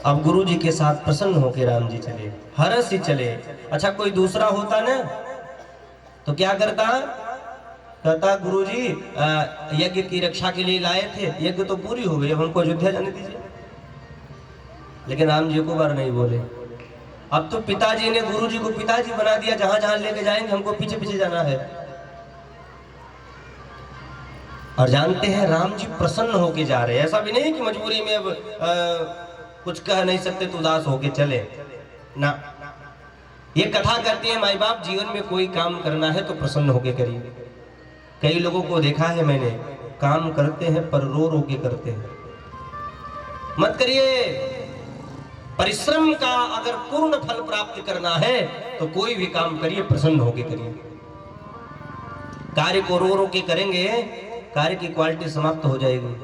अब गुरु जी के साथ प्रसन्न होकर राम जी चले, हरस ही चले। अच्छा कोई दूसरा होता ना तो क्या करता, कहता गुरु जी यज्ञ की रक्षा के लिए लाए थे, यज्ञ तो पूरी हो गई, अब हमको अयोध्या जाने दीजिए। लेकिन राम जी को बार नहीं बोले। अब तो पिताजी ने गुरु जी को पिताजी बना दिया, जहां जहां लेके जाएंगे हमको पीछे पीछे जाना है। और जानते हैं राम जी प्रसन्न होके जा रहे हैं, ऐसा भी नहीं कि मजबूरी में अब कुछ कह नहीं सकते तो उदास होके चले ना। ये कथा करती है माई बाप जीवन में कोई काम करना है तो प्रसन्न होके करिए। कई लोगों को देखा है मैंने, काम करते हैं पर रो रो के करते हैं। मत करिए। परिश्रम का अगर पूर्ण फल प्राप्त करना है तो कोई भी काम करिए प्रसन्न होके करिए। कार्य को रो रो के करेंगे, कार्य की क्वालिटी समाप्त हो जाएगी।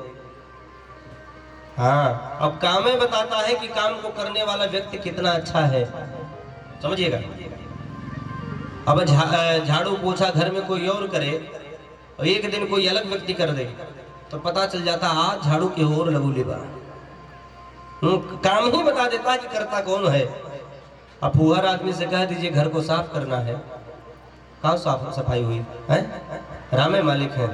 हाँ, अब काम में बताता है कि काम को करने वाला व्यक्ति कितना अच्छा है, समझिएगा। अब झाड़ू पोछा घर में कोई और करे और एक दिन कोई अलग व्यक्ति कर दे तो पता चल जाता आज झाड़ू के और लगू लेबा। काम ही बता देता कि करता कौन है। अब फुहर आदमी से कह दीजिए घर को साफ करना है, कहाँ साफ सफाई हुई है, रामे मालिक है।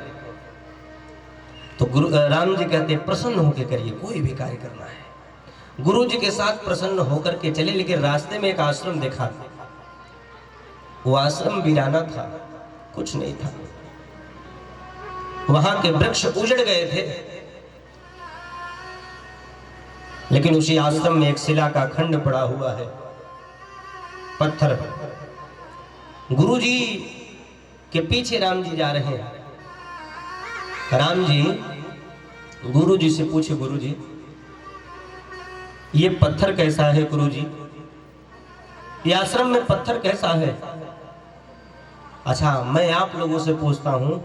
तो गुरु राम जी कहते हैं प्रसन्न होकर करिए, कोई भी कार्य करना है। गुरु जी के साथ प्रसन्न होकर के चले, लेकिन रास्ते में एक आश्रम देखा। वो आश्रम वीराना था, कुछ नहीं था। वहां के वृक्ष उजड़ गए थे, लेकिन उसी आश्रम में एक शिला का खंड पड़ा हुआ है, पत्थर। गुरुजी के पीछे राम जी जा रहे हैं। राम जी गुरुजी से पूछे, गुरुजी ये पत्थर कैसा है? गुरुजी ये आश्रम में पत्थर कैसा है? अच्छा मैं आप लोगों से पूछता हूं,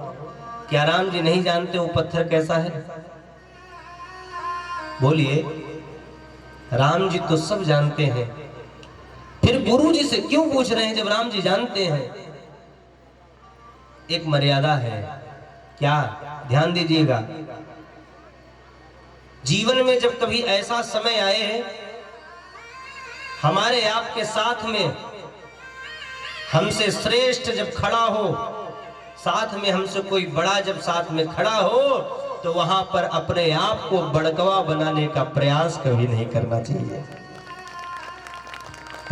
क्या राम जी नहीं जानते वो पत्थर कैसा है? बोलिए। राम जी तो सब जानते हैं, फिर गुरु जी से क्यों पूछ रहे हैं जब राम जी जानते हैं? एक मर्यादा है, क्या? ध्यान दीजिएगा। जीवन में जब कभी ऐसा समय आए हमारे आपके साथ में हमसे श्रेष्ठ जब खड़ा हो, साथ में हमसे कोई बड़ा जब साथ में खड़ा हो, तो वहां पर अपने आप को बड़कवा बनाने का प्रयास कभी नहीं करना चाहिए।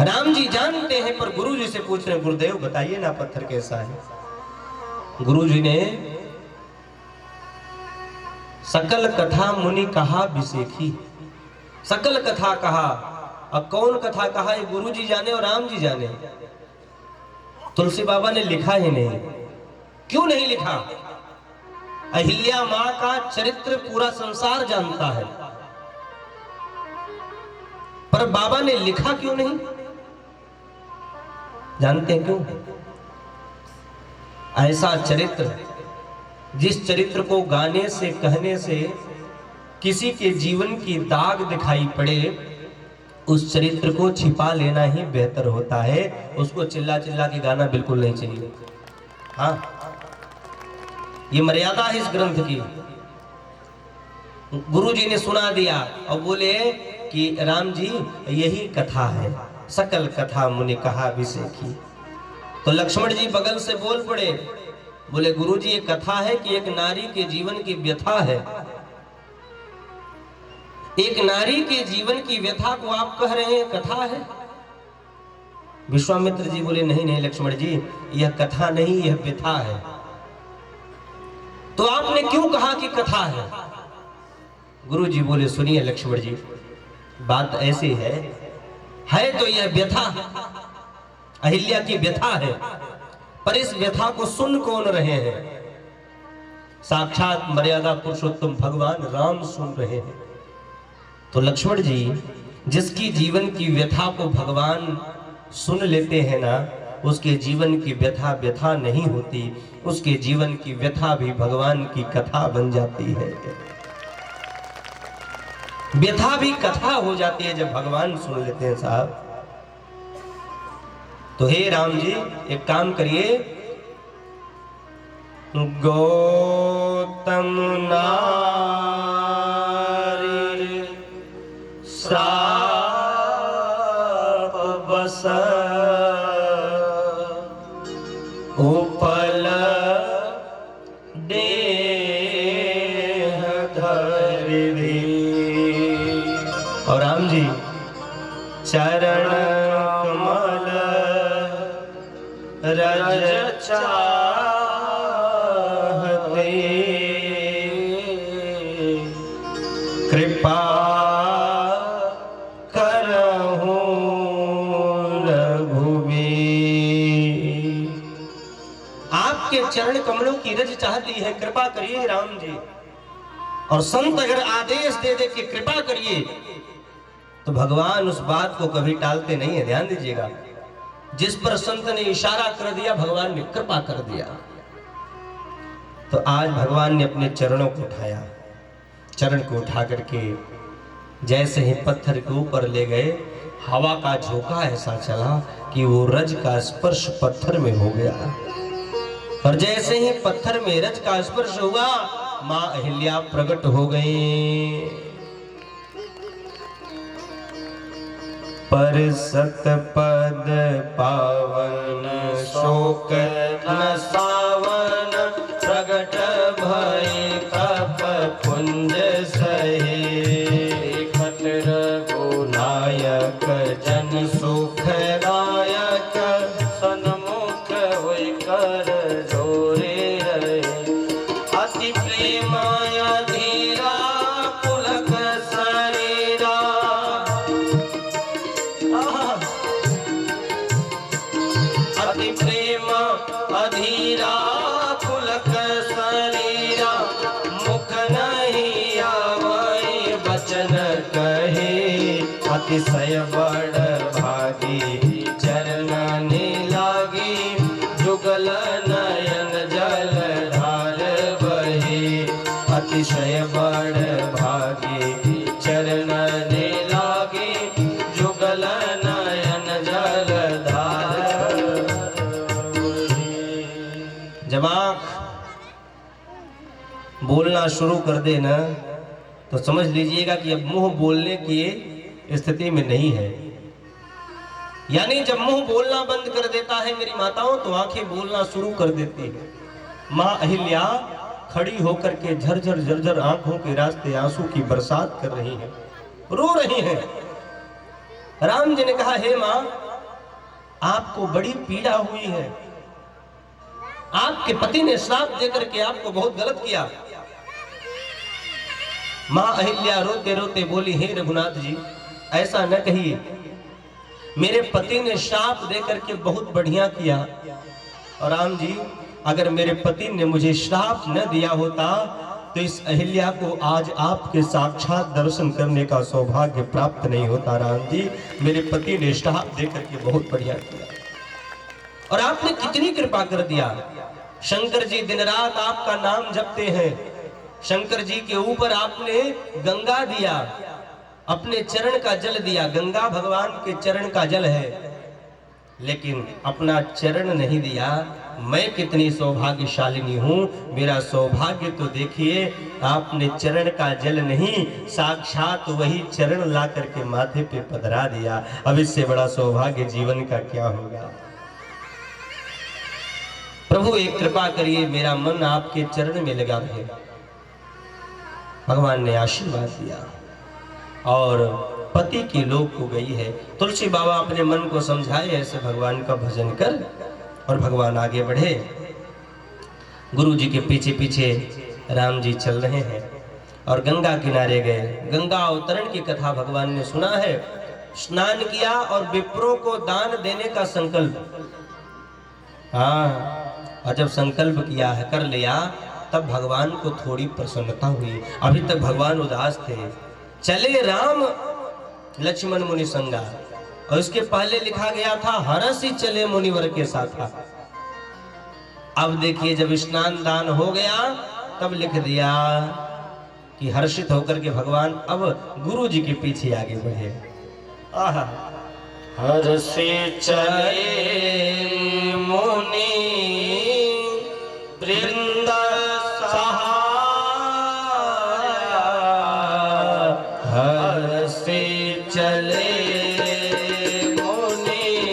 राम जी जानते हैं पर गुरु जी से पूछ रहे हैं, गुरुदेव बताइए ना पत्थर कैसा है? गुरु जी ने सकल कथा मुनि कहा विसेखी, सकल कथा कहा। अब कौन कथा कहा ये गुरु जी जाने और राम जी जाने। तुलसी बाबा ने लिखा ही नहीं। क्यों नहीं लिखा? अहिल्या मां का चरित्र पूरा संसार जानता है, पर बाबा ने लिखा क्यों नहीं? जानते हैं क्यों? ऐसा चरित्र, जिस चरित्र को गाने से कहने से किसी के जीवन की दाग दिखाई पड़े, उस चरित्र को छिपा लेना ही बेहतर होता है। उसको चिल्ला चिल्ला के गाना बिल्कुल नहीं चाहिए। हाँ, ये मर्यादा है इस ग्रंथ की। गुरु जी ने सुना दिया और बोले कि राम जी यही कथा है, सकल कथा मुनि कहा विसेखी। तो लक्ष्मण जी बगल से बोल पड़े, बोले गुरु जी ये कथा है कि एक नारी के जीवन की व्यथा है? एक नारी के जीवन की व्यथा को आप कह रहे हैं कथा है? विश्वामित्र जी बोले नहीं नहीं लक्ष्मण जी, यह कथा नहीं, यह व्यथा है। तो आपने क्यों कहा कि कथा है? गुरु जी बोले सुनिए लक्ष्मण जी, बात ऐसी है तो यह व्यथा, अहिल्या की व्यथा है, पर इस व्यथा को सुन कौन रहे हैं? साक्षात मर्यादा पुरुषोत्तम भगवान राम सुन रहे हैं। तो लक्ष्मण जी जिसकी जीवन की व्यथा को भगवान सुन लेते हैं ना, उसके जीवन की व्यथा व्यथा नहीं होती, उसके जीवन की व्यथा भी भगवान की कथा बन जाती है। व्यथा भी कथा हो जाती है जब भगवान सुन लेते हैं साहब। तो हे राम जी एक काम करिए, गौतम नारी सा उपल देह धरि। और राम जी चरण कमल रज चाहते, कृपा करहु रघुबीर। आपके चरण कमलों की रज चाहती है, कृपा करिए राम जी। और संत अगर आदेश दे दे कि कृपा करिए, तो भगवान उस बात को कभी टालते नहीं है। ध्यान दीजिएगा, जिस पर संत ने इशारा कर दिया, भगवान ने कृपा कर दिया। तो आज भगवान ने अपने चरणों को उठाया, चरण को उठा करके जैसे ही पत्थर के ऊपर ले गए, हवा का झोंका ऐसा चला कि वो रज का स्पर्श पत्थर में हो गया। और जैसे ही पत्थर में रज का स्पर्श हुआ, मां अहिल्या प्रकट हो गई। पर सतपद पावन शोक न सावन, प्रगट भय कप पुंज सहे। रघुनायक जन सुखदायक, सन्मुख होय कर जोरे रहे। अति प्रेम अधीरा पुलक शरीरा, अति प्रेम अधीरा पुलक शरीरा। मुख नहीं आवै बचन कहे, अतिशय बड़ भागी चरण लागी। जुगल नयन जल धार बहे, अतिशय बड़ भागी चरण लागी। जुगल नयन जल धार बहे। जब आँख बोलना शुरू कर दे ना, तो समझ लीजिएगा कि अब मुंह बोलने की स्थिति में नहीं है। यानी जब मुंह बोलना बंद कर देता है मेरी माताओं, तो आंखें बोलना शुरू कर देती है। मां अहिल्या खड़ी होकर के झरझर झरझर आंखों के रास्ते आंसू की बरसात कर रही है, रो रही है। राम जी ने कहा, हे मां, आपको बड़ी पीड़ा हुई है। आपके पति ने श्राप देकर के आपको बहुत गलत किया। मां अहिल्या रोते रोते बोली, हे रघुनाथ जी, ऐसा न कहिए। मेरे पति ने श्राप देकर के बहुत बढ़िया किया। और राम जी, अगर मेरे पति ने मुझे श्राप न दिया होता, तो इस अहिल्या को आज आपके साक्षात दर्शन करने का सौभाग्य प्राप्त नहीं होता। राम जी, मेरे पति ने श्राप देकर के बहुत बढ़िया किया, और आपने कितनी कृपा कर दिया। शंकर जी दिन रात आपका नाम जपते हैं। शंकर जी के ऊपर आपने गंगा दिया, अपने चरण का जल दिया। गंगा भगवान के चरण का जल है, लेकिन अपना चरण नहीं दिया। मैं कितनी सौभाग्यशालिनी हूँ। मेरा सौभाग्य तो देखिए, आपने चरण का जल नहीं, साक्षात वही चरण ला करके माथे पे पधरा दिया। अब इससे बड़ा सौभाग्य जीवन का क्या होगा। प्रभु एक कृपा करिए, मेरा मन आपके चरण में लगा रहे। भगवान ने आशीर्वाद दिया और पति की लोक को गई है। तुलसी बाबा अपने मन को समझाए, ऐसे भगवान का भजन कर। और भगवान आगे बढ़े। गुरु जी के पीछे पीछे राम जी चल रहे हैं और गंगा किनारे गए। गंगा अवतरण की कथा भगवान ने सुना है। स्नान किया और विप्रों को दान देने का संकल्प। हाँ, और जब संकल्प किया है, कर लिया, तब भगवान को थोड़ी प्रसन्नता हुई। अभी तक भगवान उदास थे। चले राम लक्ष्मण मुनि संगा, और इसके पहले लिखा गया था हरसि चले मुनिवर के साथ। अब देखिए, जब स्नान दान हो गया, तब लिख दिया कि हर्षित होकर के भगवान अब गुरु जी के पीछे आगे बढ़े। आहा, हरसि चले मुनि वृंद सहाय, हरसि चले मुनि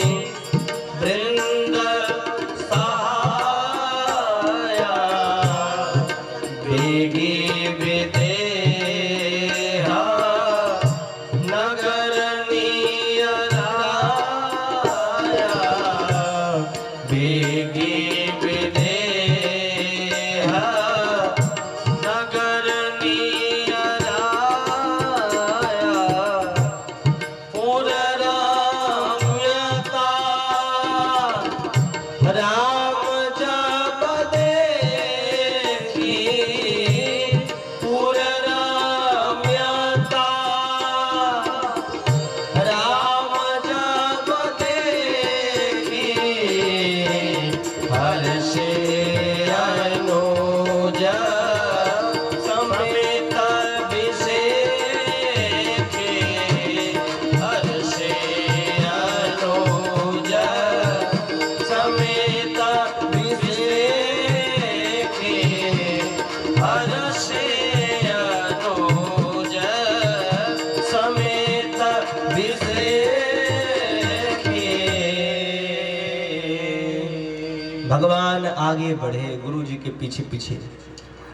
भगवान आगे बढ़े गुरु जी के पीछे पीछे,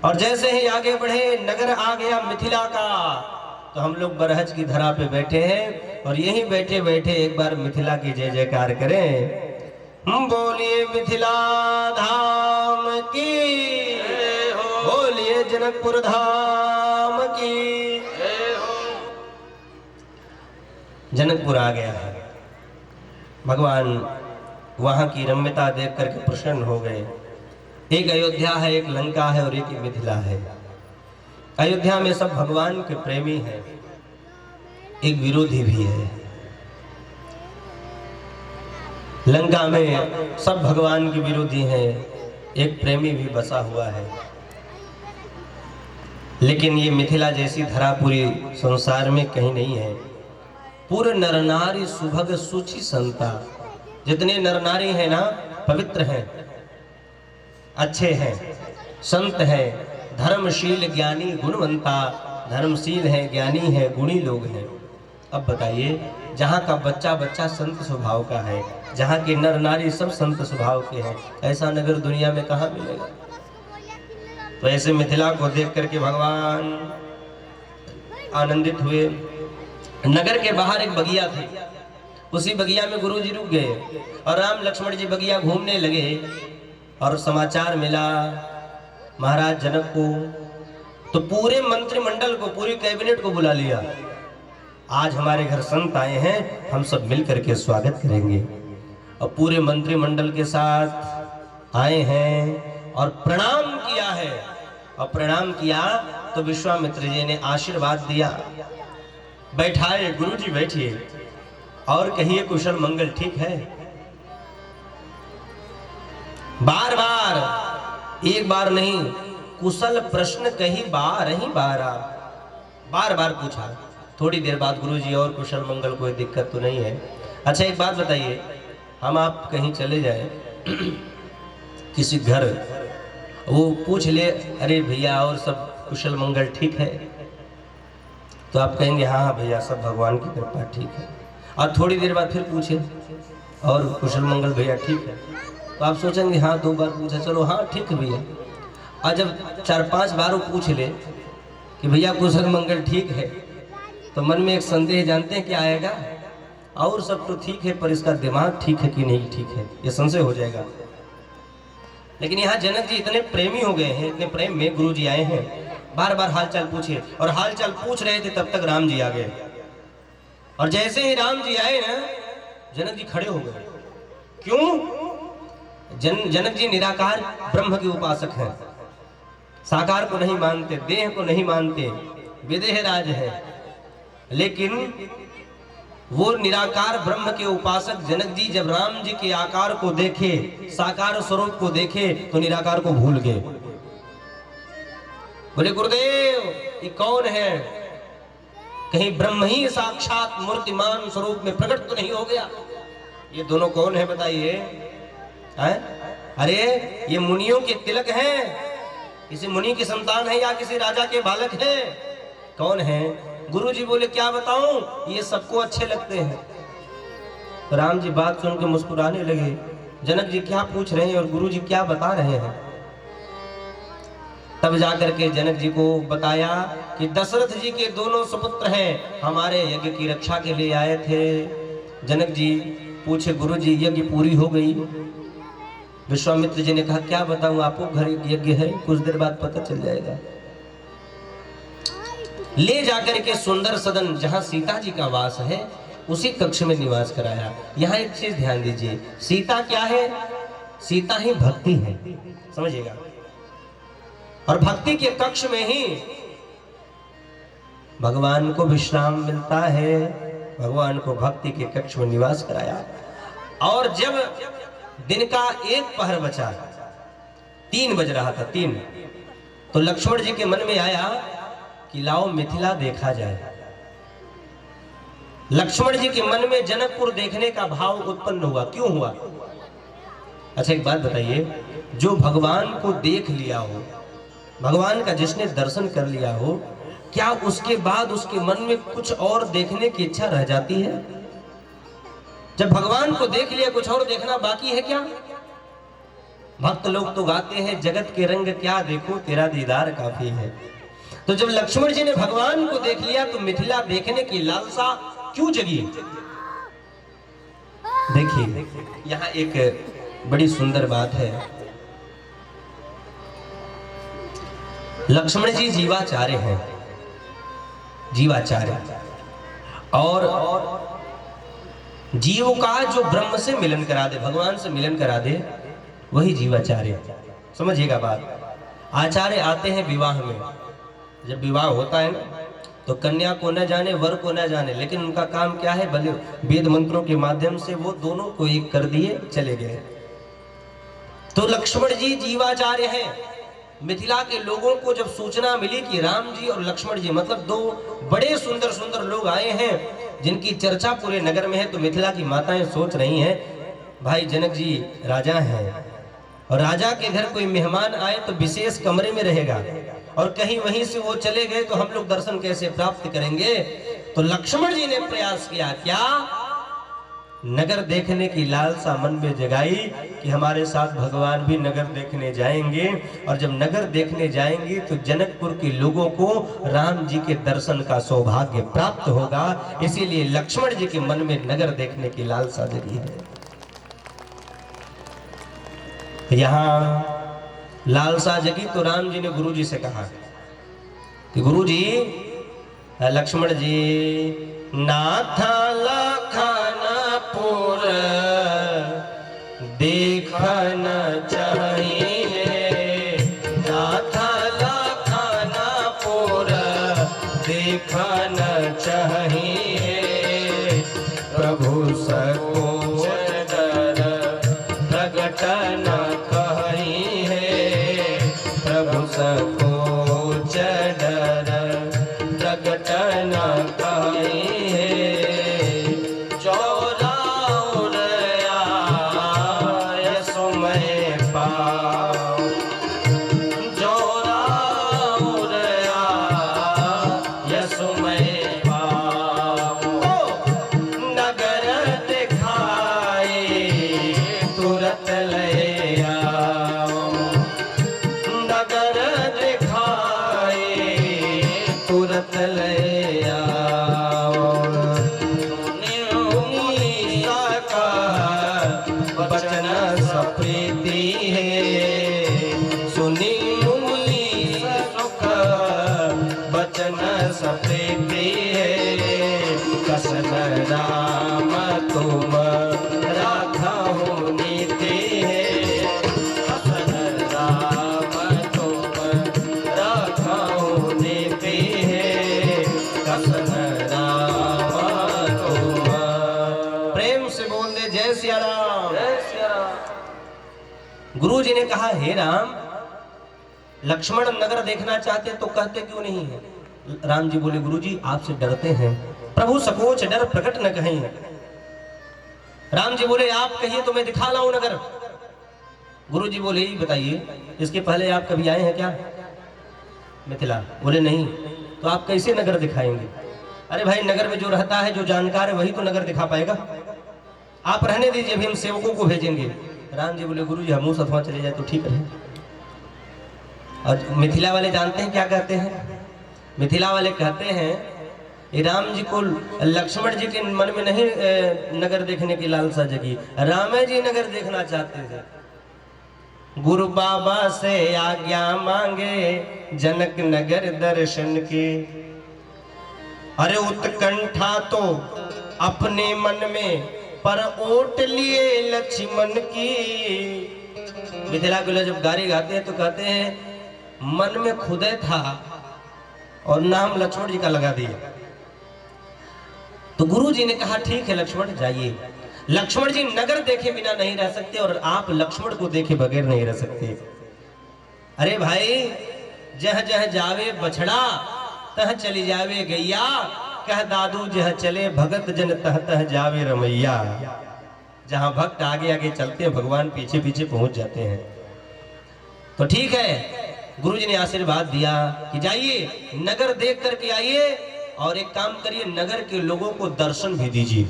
और जैसे ही आगे बढ़े नगर आ गया मिथिला का। तो हम लोग बरहज की धरा पे बैठे हैं और यहीं बैठे बैठे एक बार मिथिला की जय जयकार करें। बोलिए मिथिला धाम की, बोलिए जनकपुर धाम की। जनकपुर आ गया है। भगवान वहां की रम्यता देख करके प्रसन्न हो गए। एक अयोध्या है, एक लंका है और एक मिथिला है। अयोध्या में सब भगवान के प्रेमी हैं, एक विरोधी भी है। लंका में सब भगवान के विरोधी हैं, एक प्रेमी भी बसा हुआ है। लेकिन ये मिथिला जैसी धरा पूरी संसार में कहीं नहीं है। पूरे नर नारी सुभग सुचि संता, जितने नर नारी हैं ना पवित्र हैं, अच्छे हैं, संत हैं, धर्मशील ज्ञानी गुणवंता, धर्मशील है, ज्ञानी है, गुणी लोग हैं। अब बताइए, जहाँ का बच्चा बच्चा संत स्वभाव का है, जहाँ के नर नारी सब संत स्वभाव के हैं, ऐसा नगर दुनिया में कहाँ मिलेगा। तो ऐसे मिथिला को देख करके भगवान आनंदित हुए। नगर के बाहर एक बगिया थी, उसी बगिया में गुरु जी रुक गए और राम लक्ष्मण जी बगिया घूमने लगे। और समाचार मिला महाराज जनक को, तो पूरे मंत्रिमंडल को, पूरी कैबिनेट को बुला लिया। आज हमारे घर संत आए हैं, हम सब मिल करके स्वागत करेंगे। और पूरे मंत्रिमंडल के साथ आए हैं और प्रणाम किया है। और प्रणाम किया तो विश्वामित्र जी ने आशीर्वाद दिया। बैठाए, गुरु जी बैठिए और कहिए कुशल मंगल ठीक है। बार बार, एक बार नहीं, कुशल प्रश्न कही बार ही बारा, बार बार पूछा। थोड़ी देर बाद गुरुजी और कुशल मंगल, कोई दिक्कत तो नहीं है। अच्छा एक बात बताइए, हम आप कहीं चले जाए किसी घर, वो पूछ ले अरे भैया और सब कुशल मंगल ठीक है, तो आप कहेंगे हाँ हाँ भैया सब भगवान की कृपा ठीक है। और थोड़ी देर बाद फिर पूछे और कुशल मंगल भैया ठीक है, तो आप सोचेंगे हाँ 2 बार पूछा, चलो हाँ ठीक है भैया। और जब 4-5 बार वो पूछ ले कि भैया कुशल मंगल ठीक है, तो मन में एक संदेह जानते हैं क्या आएगा, और सब तो ठीक है पर इसका दिमाग ठीक है कि नहीं ठीक है, ये संशय हो जाएगा। लेकिन यहाँ जनक जी इतने प्रेमी हो गए हैं, इतने प्रेम में गुरु जी आए हैं, बार बार हालचाल पूछे। और हालचाल पूछ रहे थे तब तक राम जी आ गए। और जैसे ही राम जी आए ना, जनक जी खड़े हो गए। क्यों? जनक जी निराकार ब्रह्म के उपासक हैं, साकार को नहीं मानते, देह को नहीं मानते, विदेह राज है। लेकिन वो निराकार ब्रह्म के उपासक जनक जी जब राम जी के आकार को देखे, साकार स्वरूप को देखे, तो निराकार को भूल गए। बोले गुरुदेव ये कौन है? कहीं ब्रह्म ही साक्षात मूर्तिमान स्वरूप में प्रकट तो नहीं हो गया? ये दोनों कौन है बताइए? अरे ये मुनियों के तिलक हैं, किसी मुनि की संतान है या किसी राजा के बालक है? कौन है? गुरु जी बोले क्या बताऊं, ये सबको अच्छे लगते हैं। तो राम जी बात सुन के मुस्कुराने लगे। जनक जी क्या पूछ रहे हैं और गुरु जी क्या बता रहे हैं? तब जाकर के जनक जी को बताया कि दशरथ जी के दोनों सुपुत्र हैं, हमारे यज्ञ की रक्षा के लिए आए थे। जनक जी पूछे गुरु जी यज्ञ पूरी हो गई? विश्वामित्र जी ने कहा क्या बताऊं आपको, घर यज्ञ है, कुछ देर बाद पता चल जाएगा। ले जाकर के सुंदर सदन जहां सीता जी का वास है, उसी कक्ष में निवास कराया। यहाँ एक चीज ध्यान दीजिए, सीता क्या है? सीता ही भक्ति है, समझिएगा। और भक्ति के कक्ष में ही भगवान को विश्राम मिलता है। भगवान को भक्ति के कक्ष में निवास कराया। और जब दिन का 1 पहर बचा, 3 बज रहा था, 3, तो लक्ष्मण जी के मन में आया कि लाओ मिथिला देखा जाए। लक्ष्मण जी के मन में जनकपुर देखने का भाव उत्पन्न हुआ। क्यों हुआ? अच्छा एक बात बताइए, जो भगवान को देख लिया हो, भगवान का जिसने दर्शन कर लिया हो, क्या उसके बाद उसके मन में कुछ और देखने की इच्छा रह जाती है? जब भगवान को देख लिया, कुछ और देखना बाकी है क्या? भक्त लोग तो गाते हैं, जगत के रंग क्या देखूं, तेरा दीदार काफी है। तो जब लक्ष्मण जी ने भगवान को देख लिया तो मिथिला देखने की लालसा क्यों जगी? देखिए, यहाँ एक बड़ी सुंदर बात है। लक्ष्मण जी जीवाचार्य हैं, जीवाचार्य, और जीव का जो ब्रह्म से मिलन करा दे, भगवान से मिलन करा दे, वही जीवाचार्य। समझिएगा बात। आचार्य आते हैं विवाह में, जब विवाह होता है ना तो कन्या को न जाने, वर को न जाने, लेकिन उनका काम क्या है, भले वेद मंत्रों के माध्यम से वो दोनों को एक कर दिए, चले गए। तो लक्ष्मण जी जीवाचार्य हैं। मिथिला के लोगों को जब सूचना मिली कि राम जी और लक्ष्मण जी, मतलब दो बड़े सुंदर सुंदर लोग आए हैं जिनकी चर्चा पूरे नगर में है, तो मिथिला की माताएं सोच रही हैं, भाई जनक जी राजा हैं और राजा के घर कोई मेहमान आए तो विशेष कमरे में रहेगा, और कहीं वहीं से वो चले गए तो हम लोग दर्शन कैसे प्राप्त करेंगे? तो लक्ष्मण जी ने प्रयास किया, क्या? नगर देखने की लालसा मन में जगाई कि हमारे साथ भगवान भी नगर देखने जाएंगे, और जब नगर देखने जाएंगे तो जनकपुर के लोगों को राम जी के दर्शन का सौभाग्य प्राप्त होगा। इसीलिए लक्ष्मण जी के मन में नगर देखने की लालसा जगी है। यहाँ लालसा जगी तो राम जी ने गुरु जी से कहा कि गुरु जी, लक्ष्मण जी, नाथा लखनपुर देखना चाहिए, नाथा लखनपुर देखना चाहिए, प्रभु सकोच डर प्रगट न कहीं है, प्रभु सकोच डर प्रगट न कहीं है, बचन सप्रीति है, सुनी मुनि सुख बचन सप्रीति है, कसन राम तुम राखहु नीति है, कसन राम तुम राखहु नीति है, कसन राम तुम। प्रेम से बोल दे जय सिया राम। गुरु जी ने कहा, हे राम, लक्ष्मण नगर देखना चाहते तो कहते क्यों नहीं है? राम जी बोले, गुरु जी आपसे डरते हैं, प्रभु सकोच डर प्रकट न कहीं। राम जी बोले, आप कहिए तो मैं दिखा लाऊं नगर। गुरु जी बोले, ये बताइए, इसके पहले आप कभी आए हैं क्या मिथिला? बोले नहीं। तो आप कैसे नगर दिखाएंगे? अरे भाई, नगर में जो रहता है, जो जानकार है, वही तो नगर दिखा पाएगा। आप रहने दीजिए, अभी हम सेवकों को भेजेंगे। राम जी बोले, गुरु जी हम सतवा चले जाए तो ठीक रहे। और मिथिला वाले जानते हैं क्या कहते हैं? मिथिला वाले कहते हैं, राम जी को, लक्ष्मण जी के मन में नहीं नगर देखने की लालसा जगी, राम जी नगर देखना चाहते थे। गुरु बाबा से आज्ञा मांगे जनक नगर दर्शन के, अरे उत्कंठा तो अपने मन में पर ओट लिए लक्ष्मण की। मिथिला के लोग जब गारी गाते हैं तो कहते हैं मन में खुदे था और नाम लक्ष्मण जी का लगा दिया। तो गुरु जी ने कहा, ठीक है लक्ष्मण जाइए। लक्ष्मण जी नगर देखे बिना नहीं रह सकते और आप लक्ष्मण को देखे बगैर नहीं रह सकते। अरे भाई, जह जह जावे बछड़ा तह चली जावे गैया, कह दादू जह चले भगत जन तह तह जावे रमैया। जहां भक्त आगे आगे चलते हैं, भगवान पीछे पीछे पहुंच जाते हैं। तो ठीक है, गुरुजी ने आशीर्वाद दिया कि जाइए नगर देख करके आइए और एक काम करिए, नगर के लोगों को दर्शन भी दीजिए,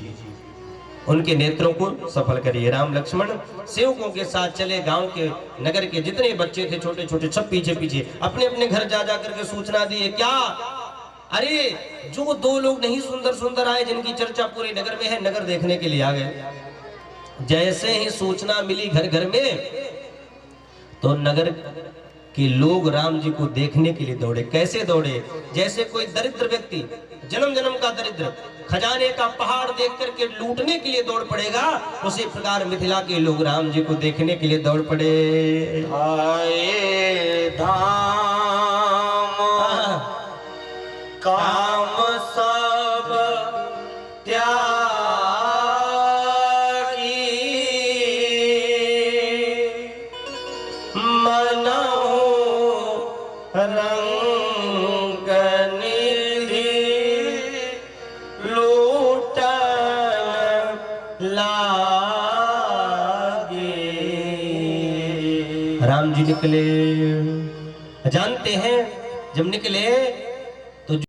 उनके नेत्रों को सफल करिए। राम लक्ष्मण सेवकों के साथ चले, गांव के नगर के जितने बच्चे थे छोटे छोटे सब पीछे पीछे अपने अपने घर जा जा करके सूचना दिए। क्या? अरे जो दो लोग नहीं सुंदर सुंदर आए जिनकी चर्चा पूरे नगर में है, नगर देखने के लिए आ गए। जैसे ही सूचना मिली घर घर में, तो नगर के लोग राम जी को देखने के लिए दौड़े। कैसे दौड़े? जैसे कोई दरिद्र व्यक्ति, जन्म जन्म का दरिद्र, खजाने का पहाड़ देख करके लूटने के लिए दौड़ पड़ेगा, उसी प्रकार मिथिला के लोग राम जी को देखने के लिए दौड़ पड़े। आए धाम काम सब त्यागी, मनहु रंग निधि लूटन लागे। राम जी निकले, जानते हैं जब निकले